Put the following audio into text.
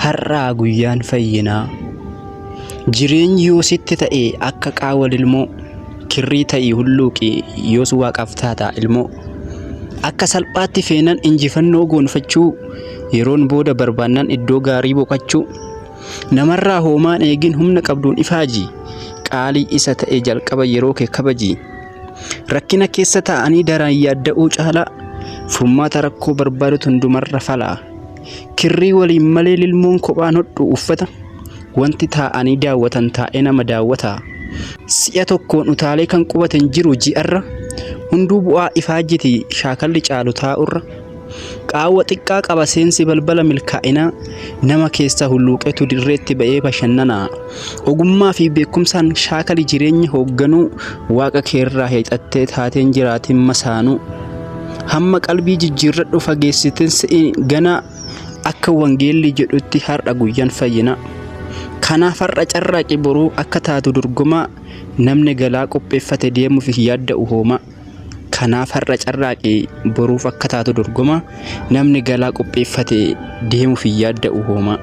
har'aa guyyaan fayyinaa. Jireenyi yoo sitti ta'e akka qaawwal ilmoo, kirrii ta'ii hulluuqi yoos waaqaaf taata ilmoo. Akka salphaatti feenan injifannoo goonfachuu, yeroon booda barbaannan iddoo gaarii boqachuu. Namarraa hoomaan eegin humna qabduun ifaaji, qaalii isa ta'e jalqaba yeroo kee kabaji. Rakkina keessa taa'anii daraan yaadda'uu caalaa, furmaata rakkoo barbaadatu hundumarra falaa. Kirrii waliin malee lilmoon kophaan hodhu uffata, wanti taa'anii daawwatan taa'ee nama daawwata. Si'a tokkoon utaalee kan qubatan jiru ji'arra, hunduu bu'aa ifaajiti shaakalli caalu taa'urra. Qaawwa xiqqaa qaba seensi balbala milkaa'inaa, nama keessa hulluuqetu dirreetti ba'ee bashannanaa. Ogummaa fi beekumsaan shaakali jireenya hoogganuu, waaqa keerraa heexattee taateen jiraatiin masaanuu. Hamma qalbii jijjiirradhu fageessiteen si'i ganaa, akka wangeelli jedhutti har'a guyyaan fayyinaa. Kanaaf har'a carraaqi boruu akka taatu dorgomaa, namni galaa qopheeffate deemuuf yaadda'u hoomaa. Kanaaf har'a carraaqi boruuf akka taatu dorgomaa, namni galaa qopheeffate deemuuf yaadda'u hoomaa.